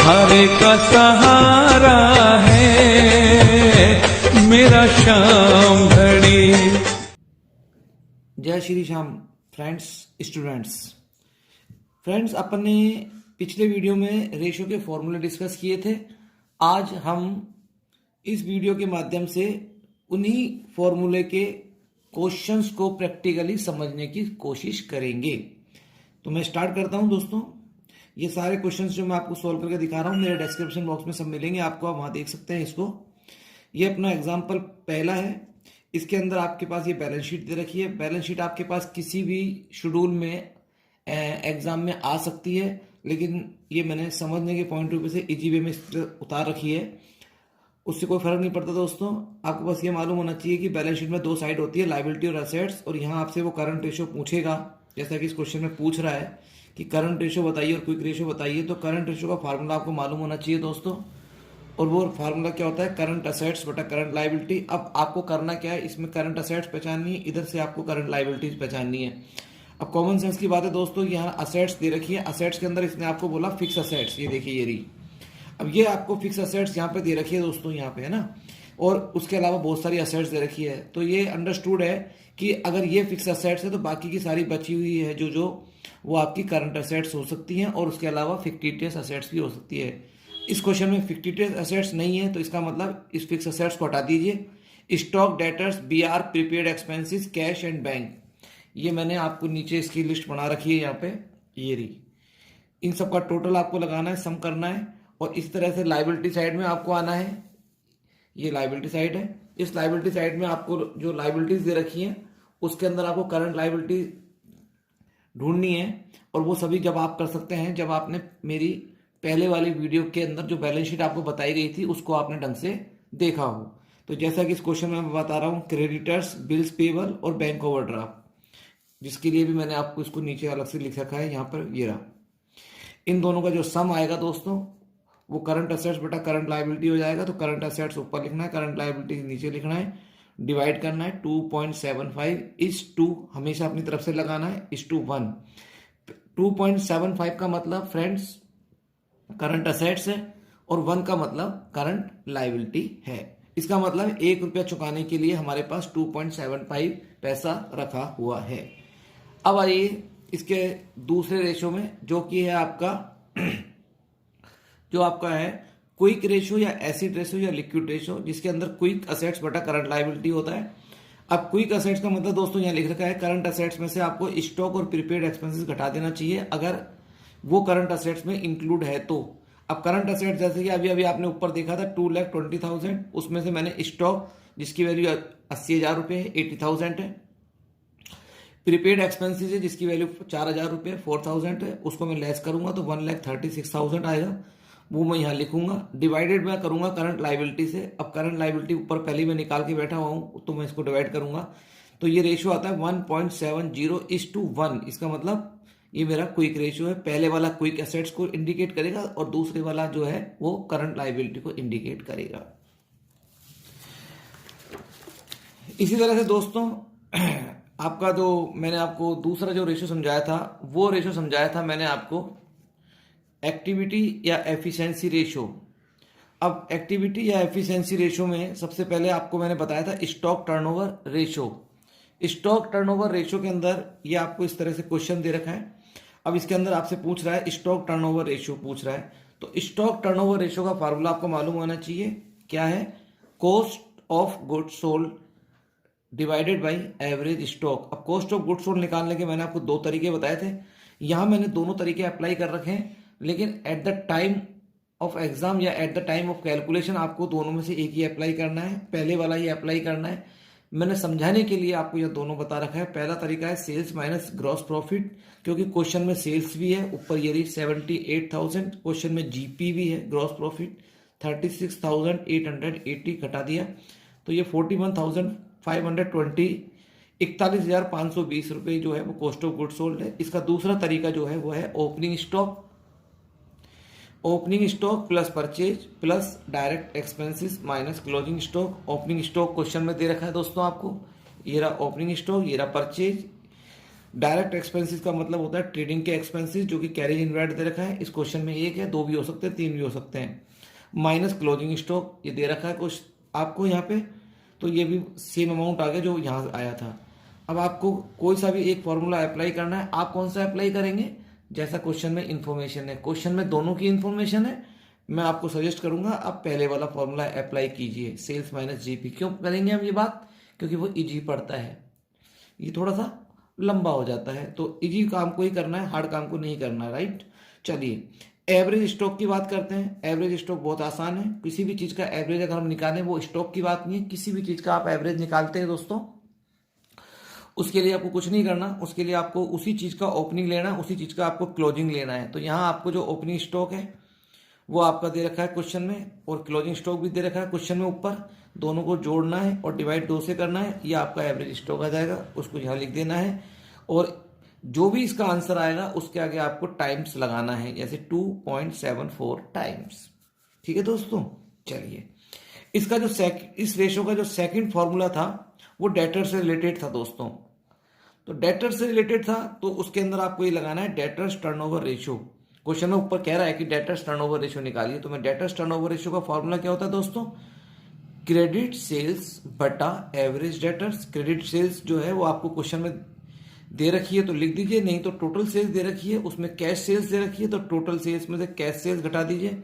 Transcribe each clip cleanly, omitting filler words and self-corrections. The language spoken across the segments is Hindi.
सहारे का सहारा है मेरा श्याम घड़ी। जय Shri Shyam friends, students. Friends, अपन ने पिछले वीडियो में रेशो के फॉर्मूले डिस्कस किए थे। आज हम इस वीडियो के माध्यम से उन्हीं फॉर्मूले के क्वेश्चंस को प्रैक्टिकली समझने की कोशिश करेंगे। तो मैं स्टार्ट करता हूं दोस्तों। ये सारे क्वेश्चंस जो मैं आपको सॉल्व करके दिखा रहा हूं मेरे डिस्क्रिप्शन बॉक्स में सब मिलेंगे आपको, आप वहां देख सकते हैं इसको। ये अपना एग्जाम्पल पहला है। इसके अंदर आपके पास ये बैलेंस शीट दे रखी है। बैलेंस शीट आपके पास किसी भी शेड्यूल में एग्जाम में आ सकती है, लेकिन ये मैंने समझने के पॉइंट ऑफ व्यू से इजी वे में उतार रखी है। उससे कोई फर्क नहीं पड़ता दोस्तों। आपको बस ये मालूम होना चाहिए कि बैलेंस शीट में दो साइड होती है, लायबिलिटी और असेट्स। और यहाँ आपसे वो करंट रेशो पूछेगा, जैसा कि इस क्वेश्चन में पूछ रहा है कि करंट रेशो बताइए और क्विक रेशो बताइए। तो करंट रेशो का फार्मूला आपको मालूम होना चाहिए दोस्तों। और वो फार्मूला क्या होता है? करंट असेट्स बटा करंट लायबिलिटी। अब आपको करना क्या है, इसमें करंट असेट्स पहचाननी है, इधर से आपको करंट लायबिलिटीज पहचाननी है। अब कॉमन सेंस की बात है दोस्तों, यहाँ असेट्स दे रखी है। असेट्स के अंदर इसने आपको बोला फिक्स असेट्स, ये देखिए ये रही। अब ये आपको फिक्स असेट्स यहाँ पे दे रखी है दोस्तों, यहाँ पे है ना। और उसके अलावा बहुत सारी असेट्स दे रखी है। तो ये अंडरस्टूड है कि अगर ये फिक्स असेट्स है तो बाकी की सारी बची हुई है जो वो आपकी करंट असेट्स हो सकती हैं, और उसके अलावा फिक्टिटियस असेट्स भी हो सकती है। इस क्वेश्चन में फिक्टिटियस असेट्स नहीं है, तो इसका मतलब इस फिक्स असेट्स को हटा दीजिए। Stock, debtors, BR, prepaid expenses, cash and bank, ये मैंने आपको नीचे इसकी लिस्ट बना रखी है यहाँ पे, ये रही। इन सब का टोटल आपको लगाना है, सम करना है। और इस तरह से लायबिलिटी साइड में आपको आना है। ये लायबिलिटी साइड है। इस लायबिलिटी साइड में आपको जो लायबिलिटीज दे रखी हैं उसके अंदर आपको करंट लायबिलिटी ढूंढनी है। और वो सभी जब आप कर सकते हैं जब आपने मेरी पहले वाली वीडियो के अंदर जो बैलेंस शीट आपको बताई गई थी उसको आपने ढंग से देखा हो। तो जैसा कि इस क्वेश्चन में मैं बता रहा हूँ, क्रेडिटर्स, बिल्स पेबल और बैंक ओवरड्राफ्ट, जिसके लिए भी मैंने आपको इसको नीचे अलग से लिख रखा है यहाँ पर, ये रहा। इन दोनों का जो सम आएगा दोस्तों वो करंट असेट्स बटा करंट लायबिलिटी हो जाएगा। तो करंट असेट्स ऊपर लिखना है, करंट लायबिलिटी नीचे लिखना है, डिवाइड करना है 2.75 इज टू, हमेशा अपनी तरफ से लगाना है, इज टू 1। 2.75 का मतलब फ्रेंड्स करंट असेट्स है और 1 का मतलब करंट लायबिलिटी है। इसका मतलब 1 रुपया चुकाने के लिए हमारे पास 2.75 पैसा रखा हुआ है। अब आइए इसके दूसरे रेशो में, जो कि है आपका जो आपका है क्विक रेशो या एसिड रेशो या लिक्विड रेशो, जिसके अंदर क्विक असेट्स बटा करंट लायबिलिटी होता है। अब क्विक असेट्स का मतलब दोस्तों यहाँ लिख रखा है, करंट असेट्स में से आपको स्टॉक और प्रीपेड एक्सपेंसेस घटा देना चाहिए अगर वो करंट असेट्स में इंक्लूड है तो। अब करंट असेट्स जैसे कि अभी अभी आपने ऊपर देखा था 2,20,000, उसमें से मैंने स्टॉक जिसकी वैल्यू 80,000 रुपये है, 80,000 है। प्रीपेड एक्सपेंसेस है जिसकी वैल्यू 4,000 रुपये, 4,000 है, उसको मैं लेस करूंगा तो 1,36,000 आएगा, वो मैं यहाँ लिखूंगा। डिवाइडेड मैं करूंगा करंट लायबिलिटी से। अब करंट लायबिलिटी ऊपर पहले मैं निकाल के बैठा हुआ हूँ, तो मैं इसको डिवाइड करूंगा तो ये रेशियो आता है 1.70:1। इसका मतलब ये मेरा क्विक रेशियो है। पहले वाला क्विक एसेट्स को इंडिकेट करेगा और दूसरे वाला जो है वो करंट लायबिलिटी को इंडिकेट करेगा। इसी तरह से दोस्तों आपका जो मैंने आपको दूसरा जो रेशियो समझाया था, वो रेशियो समझाया था मैंने आपको एक्टिविटी या एफिशिएंसी रेशो। अब एक्टिविटी या एफिशिएंसी रेशो में सबसे पहले आपको मैंने बताया था stock turnover ratio. Stock turnover ratio के अंदर ये आपको इस तरह से क्वेश्चन दे रखा है। अब इसके अंदर आपसे पूछ रहा है स्टॉक टर्नओवर रेशो पूछ रहा है। तो स्टॉक टर्नओवर रेशो का फार्मूला आपको मालूम होना चाहिए, क्या है? Cost of goods sold divided by average stock. अब कॉस्ट ऑफ गुड्स सोल्ड निकालने के मैंने आपको दो तरीके बताए थे। यहां मैंने दोनों तरीके अप्लाई कर रखे हैं, लेकिन at the time of exam या at the time of calculation आपको दोनों में से एक ही अप्लाई करना है, पहले वाला ही अप्लाई करना है। मैंने समझाने के लिए आपको ये दोनों बता रखा है। पहला तरीका है सेल्स माइनस ग्रॉस प्रॉफिट, क्योंकि क्वेश्चन में सेल्स भी है, ऊपर ये रही 78,000, क्वेश्चन में जीपी भी है, ग्रॉस प्रॉफिट 36,880 घटा दिया तो ये 41,520, 41,520 रुपये जो है वो कॉस्ट ऑफ गुड सोल्ड है। इसका दूसरा तरीका जो है वो है opening stock. Opening stock plus purchase plus direct expenses minus closing stock. Opening stock question में दे रखा है दोस्तों आपको, ये रहा ओपनिंग स्टॉक, ये रहा परचेज। डायरेक्ट एक्सपेंसेस का मतलब होता है ट्रेडिंग के एक्सपेंसेस जो कि कैरेज इनवर्ट दे रखा है। इस क्वेश्चन में एक है, दो भी हो सकते हैं, तीन भी हो सकते हैं। माइनस क्लोजिंग स्टॉक ये दे रखा है कुछ आपको यहाँ पे, तो ये भी सेम अमाउंट आ गया जो यहाँ आया था। अब आपको कोई सा भी एक फॉर्मूला अप्लाई करना है। आप कौन सा अप्लाई करेंगे, जैसा क्वेश्चन में इन्फॉर्मेशन है, क्वेश्चन में दोनों की इन्फॉर्मेशन है, मैं आपको सजेस्ट करूंगा आप पहले वाला फॉर्मूला अप्लाई कीजिए, सेल्स माइनस जीपी। क्यों करेंगे हम ये बात, क्योंकि वो इजी पड़ता है, ये थोड़ा सा लंबा हो जाता है, तो इजी काम को ही करना है, हार्ड काम को नहीं करना है, राइट। चलिए एवरेज स्टॉक की बात करते हैं। एवरेज स्टॉक बहुत आसान है, किसी भी चीज का एवरेज अगर हम निकालें, वो स्टॉक की बात नहीं है, किसी भी चीज का आप एवरेज निकालते हैं दोस्तों, उसके लिए आपको कुछ नहीं करना, उसके लिए आपको उसी चीज का ओपनिंग लेना है, उसी चीज का आपको क्लोजिंग लेना है। तो यहाँ आपको जो ओपनिंग स्टॉक है वो आपका दे रखा है क्वेश्चन में, और क्लोजिंग स्टॉक भी दे रखा है क्वेश्चन में ऊपर, दोनों को जोड़ना है और डिवाइड 2 से करना है, ये आपका एवरेज स्टॉक आ जाएगा, उसको यहाँ लिख देना है। और जो भी इसका आंसर आएगा उसके आगे आपको टाइम्स लगाना है, जैसे 2.74 टाइम्स। ठीक है दोस्तों। चलिए इसका जो इस रेशो का जो सेकंड फॉर्मूला था वो डेटर से रिलेटेड था दोस्तों। तो डेटर से रिलेटेड था, तो उसके अंदर आपको ये लगाना है डेटर्स टर्नओवर रेशियो। क्वेश्चन में ऊपर कह रहा है कि डेटर्स टर्नओवर रेशियो निकालिए, तो मैं डेटर्स टर्नओवर रेशियो का फॉर्मूला क्या होता है दोस्तों, क्रेडिट सेल्स बटा एवरेज डेटर्स। क्रेडिट सेल्स जो है वो आपको क्वेश्चन में दे रखी है तो लिख दीजिए, नहीं तो टोटल सेल्स दे रखी है, उसमें कैश सेल्स दे रखी है, तो टोटल सेल्स में से कैश सेल्स घटा दीजिए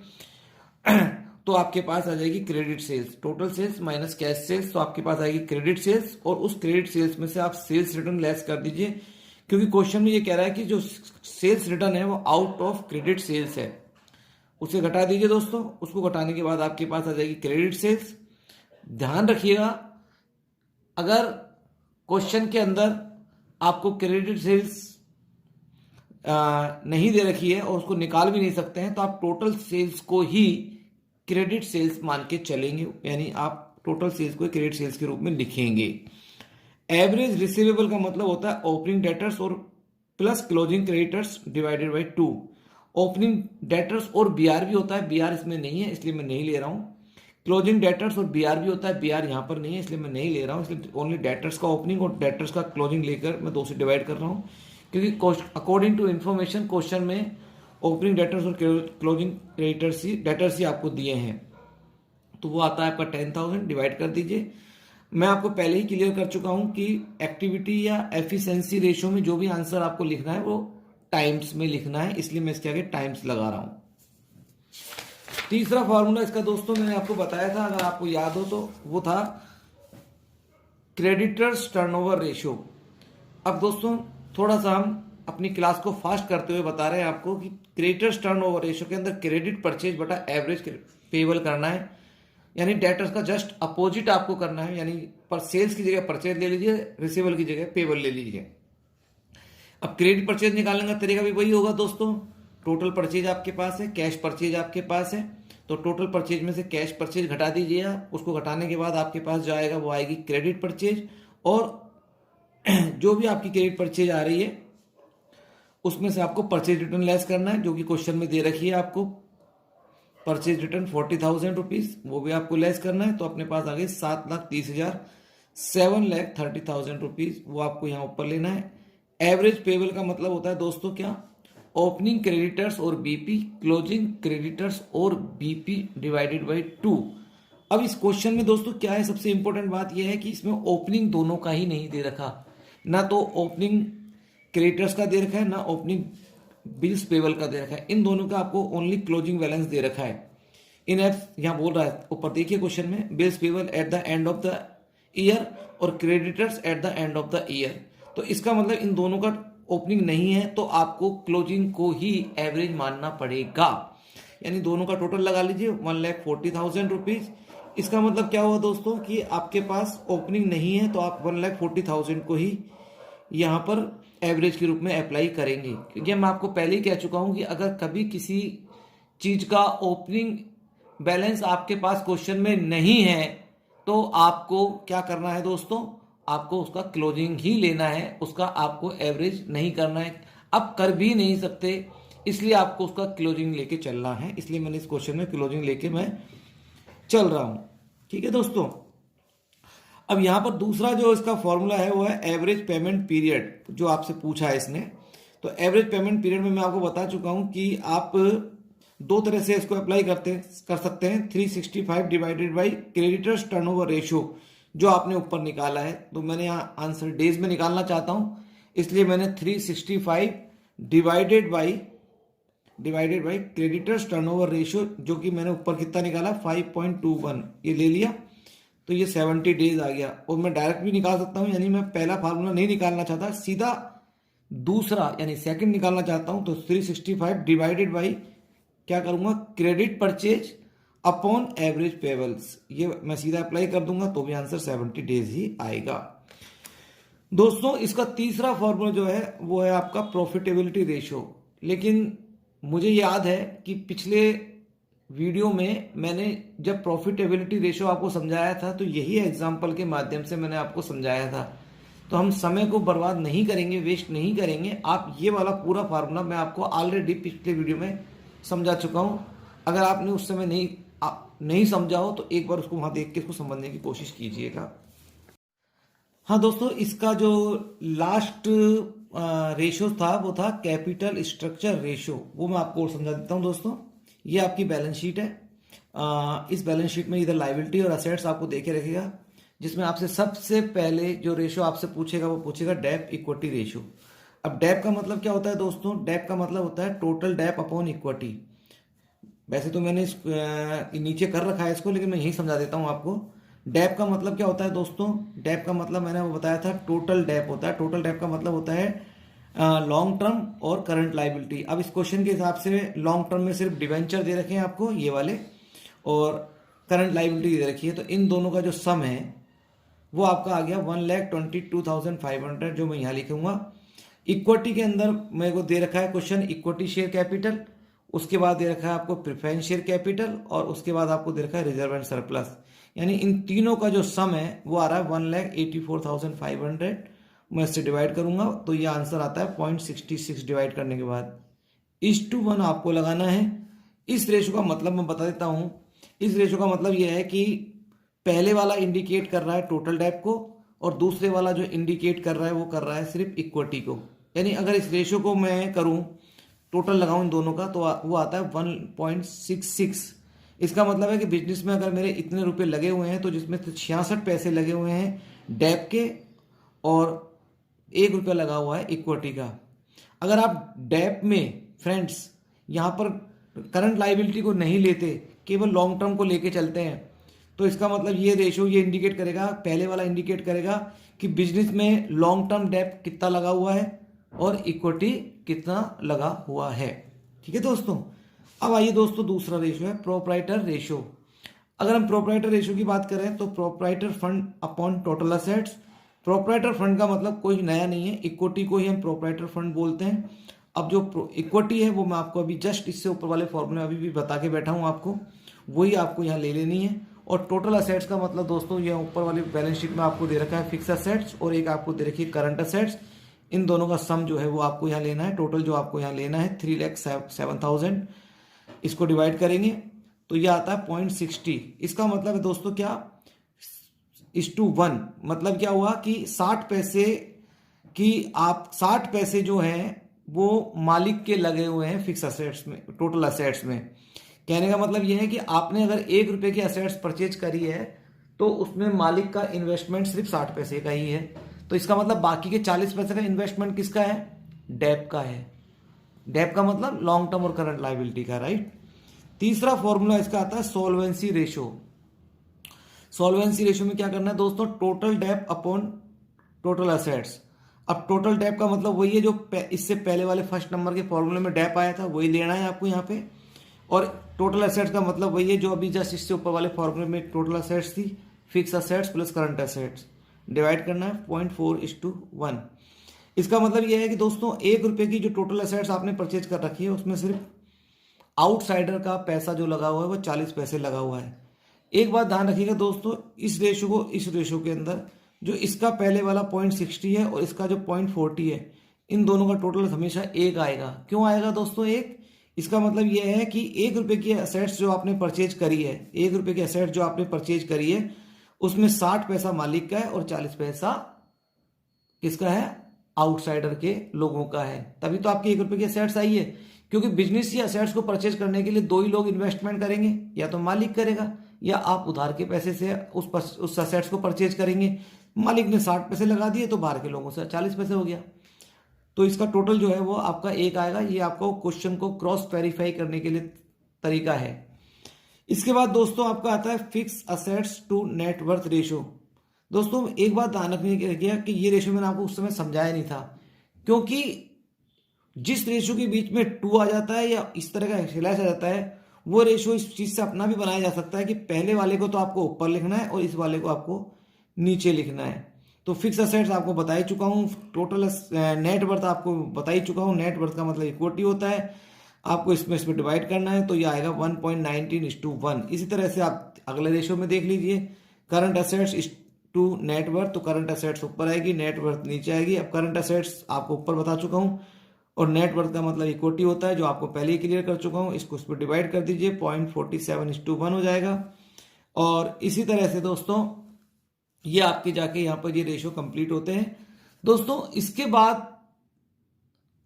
तो आपके पास आ जाएगी credit sales. Total sales minus cash sales, तो आपके पास आएगी क्रेडिट सेल्स, और उस क्रेडिट सेल्स में से आप सेल्स रिटर्न लेस कर दीजिए, क्योंकि क्वेश्चन में ये कह रहा है कि जो सेल्स रिटर्न है वो आउट ऑफ क्रेडिट सेल्स है, उसे घटा दीजिए दोस्तों। उसको घटाने के बाद आपके पास आ जाएगी क्रेडिट सेल्स। ध्यान रखिएगा, अगर क्वेश्चन के अंदर आपको क्रेडिट सेल्स नहीं दे रखी है और उसको निकाल भी नहीं सकते हैं, तो आप टोटल सेल्स को ही क्रेडिट सेल्स मान के चलेंगे, यानी आप टोटल सेल्स को क्रेडिट सेल्स के रूप में लिखेंगे। एवरेज रिसीवेबल का मतलब होता है ओपनिंग डेटर्स और plus closing creditors divided by 2। Opening debtors और बीआर भी होता है, बीआर इसमें नहीं है इसलिए मैं नहीं ले रहा हूं। क्लोजिंग डेटर्स और बीआर भी होता है, बीआर यहां पर नहीं है इसलिए मैं नहीं ले रहा हूं, इसलिए ओनली डेटर्स का ओपनिंग और डेटर्स का क्लोजिंग लेकर मैं 2 से डिवाइड कर रहा हूं, क्योंकि अकॉर्डिंग टू इन्फॉर्मेशन क्वेश्चन में ओपनिंग डेटर्स और क्लोजिंग डेटर्स ही आपको दिए हैं, तो वो आता है आपका 10,000, डिवाइड कर दीजिए। मैं आपको पहले ही क्लियर कर चुका हूं कि एक्टिविटी या एफिशिएंसी रेशियो में जो भी आंसर आपको लिखना है वो टाइम्स में लिखना है, इसलिए मैं इसके आगे टाइम्स लगा रहा हूं। तीसरा फॉर्मूला इसका दोस्तों मैंने आपको बताया था, अगर आपको याद हो तो, वो था क्रेडिटर्स टर्नओवर रेशियो। अब दोस्तों थोड़ा सा हम अपनी क्लास को फास्ट करते हुए बता रहे हैं आपको कि क्रेडिटर्स टर्नओवर रेशियो के अंदर क्रेडिट परचेज बटा एवरेज पेबल करना है, यानी डेटर्स का जस्ट अपोजिट आपको करना है, यानी पर सेल्स की जगह परचेज ले लीजिए, रिसीवेबल की जगह पेबल ले लीजिए। अब क्रेडिट परचेज निकालने का तरीका भी वही होगा दोस्तों। टोटल परचेज आपके पास है, कैश परचेज आपके पास है, तो टोटल परचेज में से कैश परचेज घटा दीजिए आप, उसको घटाने के बाद आपके पास जो आएगा वो आएगी क्रेडिट परचेज, और जो भी आपकी क्रेडिट परचेज आ रही है उसमें से आपको परचेज रिटर्न लेस करना है, जो कि क्वेश्चन में दे रखी है आपको परचेज रिटर्न 40,000 रुपीज, वो भी आपको लेस करना है, तो अपने पास आ गए 7,30,000, 7,30,000 रुपीज, वो आपको यहाँ ऊपर लेना है। एवरेज पेबल का मतलब होता है दोस्तों क्या, ओपनिंग क्रेडिटर्स और बीपी, क्लोजिंग क्रेडिटर्स और बीपी डिवाइडेड बाय 2। अब इस क्वेश्चन में दोस्तों क्या है, सबसे इंपॉर्टेंट बात यह है कि इसमें ओपनिंग दोनों का ही नहीं दे रखा, ना तो ओपनिंग क्रेडिटर्स का दे रखा है ना ओपनिंग बिल्स पेबल का दे रखा है, इन दोनों का आपको ओनली क्लोजिंग बैलेंस दे रखा है। इन एफ यहाँ बोल रहा है ऊपर देखिए क्वेश्चन में, bills payable at the end of the year और creditors at the end of the year, तो इसका मतलब इन दोनों का ओपनिंग नहीं है, तो आपको क्लोजिंग को ही एवरेज मानना पड़ेगा, यानी दोनों का टोटल लगा लीजिए 1,40,000 रुपीज। इसका मतलब क्या हुआ दोस्तों कि आपके पास ओपनिंग नहीं है, तो आप 1,40,000 को ही यहाँ पर एवरेज के रूप में अप्लाई करेंगे, क्योंकि मैं आपको पहले ही कह चुका हूं कि अगर कभी किसी चीज का ओपनिंग बैलेंस आपके पास क्वेश्चन में नहीं है तो आपको क्या करना है दोस्तों, आपको उसका क्लोजिंग ही लेना है, उसका आपको एवरेज नहीं करना है। अब कर भी नहीं सकते, इसलिए आपको उसका क्लोजिंग लेके चलना है, इसलिए मैंने इस क्वेश्चन में क्लोजिंग लेके मैं चल रहा हूं। ठीक है दोस्तों। अब यहाँ पर दूसरा जो इसका फॉर्मूला है वो है एवरेज पेमेंट पीरियड, जो आपसे पूछा है इसने। तो एवरेज पेमेंट पीरियड में मैं आपको बता चुका हूँ कि आप दो तरह से इसको अप्लाई कर सकते हैं। 365 divided by creditors turnover ratio जो आपने ऊपर निकाला है। तो मैंने यहाँ आंसर डेज में निकालना चाहता हूँ, इसलिए मैंने 365 divided by creditors turnover ratio, जो कि मैंने ऊपर कितना निकाला 5.21, ये ले लिया। तो ये 70 डेज आ गया। और मैं डायरेक्ट भी निकाल सकता हूँ, यानी मैं पहला फार्मूला नहीं निकालना चाहता, सीधा दूसरा यानी सेकंड निकालना चाहता हूँ। तो 365 डिवाइडेड बाई क्या करूँगा, credit purchase upon average payables, ये मैं सीधा अप्लाई कर दूंगा तो भी आंसर 70 डेज ही आएगा। दोस्तों इसका तीसरा फॉर्मूला जो है वो है आपका प्रॉफिटेबिलिटी रेशियो। लेकिन मुझे याद है कि पिछले वीडियो में मैंने जब प्रॉफिटेबिलिटी रेशियो आपको समझाया था तो यही एग्जाम्पल के माध्यम से मैंने आपको समझाया था। तो हम समय को बर्बाद नहीं करेंगे, वेस्ट नहीं करेंगे। आप ये वाला पूरा फार्मूला मैं आपको ऑलरेडी पिछले वीडियो में समझा चुका हूँ। अगर आपने उस समय नहीं समझा हो तो एक बार उसको वहां देख के इसको समझने की कोशिश कीजिएगा। हाँ दोस्तों, इसका जो लास्ट रेशियो था वो था कैपिटल स्ट्रक्चर रेशियो, वो मैं आपको और समझा देता हूँ। दोस्तों ये आपकी बैलेंस शीट है। इस बैलेंस शीट में इधर लायबिलिटी और असेट्स आपको देखे रखेगा, जिसमें आपसे सबसे पहले जो रेशियो आपसे पूछेगा वो पूछेगा डेप इक्विटी रेशियो। अब डेप का मतलब क्या होता है दोस्तों, डेप का मतलब होता है टोटल डेप अपॉन इक्विटी। वैसे तो मैंने नीचे कर रखा है इसको, लेकिन मैं यही समझा देता हूँ आपको। डेप का मतलब क्या होता है दोस्तों, डेप का मतलब मैंने वो बताया था टोटल डेप होता है। टोटल डेप का मतलब होता है लॉन्ग टर्म और करंट लाइबिलिटी। अब इस क्वेश्चन के हिसाब से लॉन्ग टर्म में सिर्फ डिवेंचर दे रखे हैं आपको ये वाले, और करंट लाइबिलिटी दे रखी है। तो इन दोनों का जो सम है वो आपका आ गया 1,22,500, जो मैं यहाँ लिखूंगा। इक्विटी के अंदर मेरे को दे रखा है क्वेश्चन इक्विटी शेयर कैपिटल, उसके बाद दे रखा है आपको प्रेफरेंस शेयर कैपिटल, और उसके बाद आपको दे रखा है रिजर्व एंड सरप्लस। यानी इन तीनों का जो सम है वो आ रहा है 1,84,500। मैं इससे डिवाइड करूंगा तो ये आंसर आता है 0.66 डिवाइड करने के बाद 1:1 आपको लगाना है। इस रेशो का मतलब मैं बता देता हूं। इस रेशो का मतलब ये है कि पहले वाला इंडिकेट कर रहा है टोटल डेप को, और दूसरे वाला जो इंडिकेट कर रहा है वो कर रहा है सिर्फ इक्विटी को। यानी अगर इस रेशो को मैं करूं, टोटल लगाऊं इन दोनों का, तो वो आता है 1.66। इसका मतलब है कि बिजनेस में अगर मेरे इतने रुपए लगे हुए हैं तो जिसमें से 66 पैसे लगे हुए हैं डेप के और 1 रुपया लगा हुआ है इक्विटी का। अगर आप डेप में फ्रेंड्स यहाँ पर करंट लाइबिलिटी को नहीं लेते, केवल लॉन्ग टर्म को लेके चलते हैं, तो इसका मतलब ये रेशियो ये इंडिकेट करेगा, पहले वाला इंडिकेट करेगा कि बिजनेस में लॉन्ग टर्म डेप कितना लगा हुआ है और इक्विटी कितना लगा हुआ है। ठीक है दोस्तों। अब आइए दोस्तों, दूसरा रेशियो है प्रोप्राइटर रेशियो। अगर हम प्रोप्राइटर रेशियो की बात करें तो proprietor fund upon total assets. Proprietor fund का मतलब कोई नया नहीं है, इक्विटी को ही हम प्रोप्राइटर फंड बोलते हैं। अब जो इक्विटी है वो मैं आपको अभी जस्ट इससे ऊपर वाले फॉर्मूले अभी भी बता के बैठा हूँ आपको, वही आपको यहाँ ले लेनी है। और टोटल असेट्स का मतलब दोस्तों ये ऊपर वाली बैलेंस शीट में आपको दे रखा है फिक्स असेट्स और एक आपको दे रखी है करंट असेट्स। इन दोनों का सम जो है वो आपको यहाँ लेना है। टोटल जो आपको यहाँ लेना है 3,07,000, इसको डिवाइड करेंगे तो ये आता है 0.60। इसका मतलब है दोस्तों क्या, 1:1। मतलब क्या हुआ कि 60 पैसे की आप 60 पैसे जो हैं वो मालिक के लगे हुए हैं फिक्स असेट्स में, टोटल असेट्स में। कहने का मतलब ये है कि आपने अगर 1 रुपए की असेट्स परचेज करी है तो उसमें मालिक का इन्वेस्टमेंट सिर्फ 60 पैसे का ही है। तो इसका मतलब बाकी के 40 पैसे का इन्वेस्टमेंट किसका है, डेप का है। डेप का मतलब लॉन्ग टर्म और करंट लायबिलिटी का, राइट। तीसरा फॉर्मूला इसका आता है सॉल्वेंसी रेशियो। सॉल्वेंसी रेशियो में क्या करना है दोस्तों, total debt upon total assets. अब टोटल डेप का मतलब वही है जो इससे पहले वाले फर्स्ट नंबर के फॉर्मूले में डेप आया था, वही लेना है आपको यहाँ पे। और टोटल असेट्स का मतलब वही है जो अभी जस्ट इससे ऊपर वाले फॉर्मूले में टोटल असेट्स थी, fix assets plus current assets. Divide करना है 0.4:1। इसका मतलब यह है कि दोस्तों 1 रुपए की जो टोटल असेट्स आपने परचेज कर रखी है उसमें सिर्फ आउटसाइडर का पैसा जो लगा हुआ है वो 40 पैसे लगा हुआ है। एक बात ध्यान रखिएगा दोस्तों, इस रेशियो के अंदर जो इसका पहले वाला 0.60 है और इसका जो 0.40 है, इन दोनों का टोटल हमेशा 1 आएगा। क्यों आएगा दोस्तों 1? इसका मतलब यह है कि 1 रुपए की असेट्स जो आपने परचेज करी है, 1 रुपए की असेट्स जो आपने परचेज करी है उसमें 60 पैसा मालिक का है और 40 पैसा किसका है, आउटसाइडर के लोगों का है। तभी तो आपके 1 रुपए की असेट्स आई है, क्योंकि बिजनेस या असेट्स को परचेज करने के लिए 2 ही लोग इन्वेस्टमेंट करेंगे, या तो मालिक करेगा या आप उधार के पैसे से उस असेट्स को परचेज करेंगे। मालिक ने 60 पैसे लगा दिए तो बाहर के लोगों से 40 पैसे हो गया, तो इसका टोटल जो है वो आपका 1 आएगा। ये आपको क्वेश्चन को क्रॉस वेरीफाई करने के लिए तरीका है। इसके बाद दोस्तों आपका आता है fix assets to net worth ratio. दोस्तों एक बात ध्यान रखने की गया कि ये रेशो मैंने आपको उस समय समझाया नहीं था, क्योंकि जिस रेशो के बीच में 2 आ जाता है या इस तरह का स्लैश आ जाता है, वो रेशो इस चीज से अपना भी बनाया जा सकता है कि पहले वाले को तो आपको ऊपर लिखना है और इस वाले को आपको नीचे लिखना है। तो फिक्स असेट्स आपको बता ही चुका हूँ, टोटल नेट वर्थ आपको बता ही चुका हूँ। नेट वर्थ का मतलब इक्विटी होता है, आपको इसमें डिवाइड करना है, तो ये आएगा 1.19:1। इसी तरह से आप अगले रेशो में देख लीजिए, current assets to net worth, तो करंट असेट्स ऊपर आएगी, नेट वर्थ नीचे आएगी। अब करंट असेट्स आपको ऊपर बता चुका हूँ और नेट वर्थ का मतलब इक्विटी होता है, जो आपको पहले ही क्लियर कर चुका हूँ। इसको उस पर डिवाइड कर दीजिए, 0.47:1 हो जाएगा। और इसी तरह से दोस्तों ये आपके जाके यहाँ पर ये रेशो कंप्लीट होते हैं। दोस्तों इसके बाद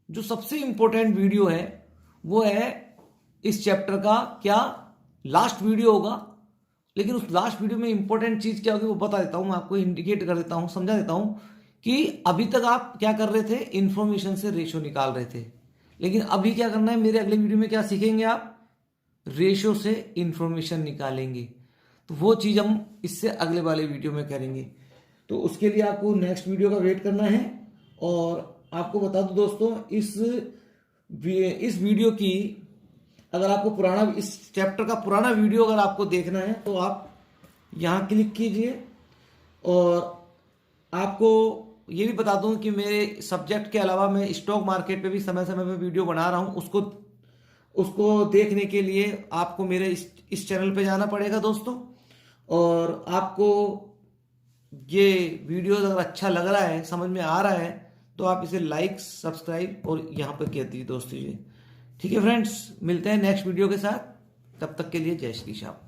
जो सबसे इंपॉर्टेंट वीडियो है वो है इस चैप्टर का क्या लास्ट वीडियो होगा, लेकिन उस लास्ट वीडियो में इंपॉर्टेंट चीज क्या होगी वो बता देता हूं, मैं आपको इंडिकेट कर देता हूं, समझा देता हूं कि अभी तक आप क्या कर रहे थे, इंफॉर्मेशन से रेशो निकाल रहे थे, लेकिन अभी क्या करना है, मेरे अगले वीडियो में क्या सीखेंगे आप, रेशो से इंफॉर्मेशन निकालेंगे। तो वो चीज हम इससे अगले वाले वीडियो में करेंगे, तो उसके लिए आपको नेक्स्ट वीडियो का वेट करना है। और आपको बता दूं दोस्तों, इस वीडियो की अगर आपको पुराना, इस चैप्टर का पुराना वीडियो अगर आपको देखना है तो आप यहां क्लिक कीजिए। और आपको ये भी बता दूं कि मेरे सब्जेक्ट के अलावा मैं स्टॉक मार्केट पे भी समय समय पे वीडियो बना रहा हूं, उसको देखने के लिए आपको मेरे इस चैनल पे जाना पड़ेगा दोस्तों। और आपको ये वीडियो अगर अच्छा लग रहा है, समझ में आ रहा है, तो आप इसे लाइक, सब्सक्राइब और यहाँ पर कह दीजिए दोस्तों जी। ठीक है फ्रेंड्स, मिलते हैं नेक्स्ट वीडियो के साथ, तब तक के लिए जय श्री श्याम।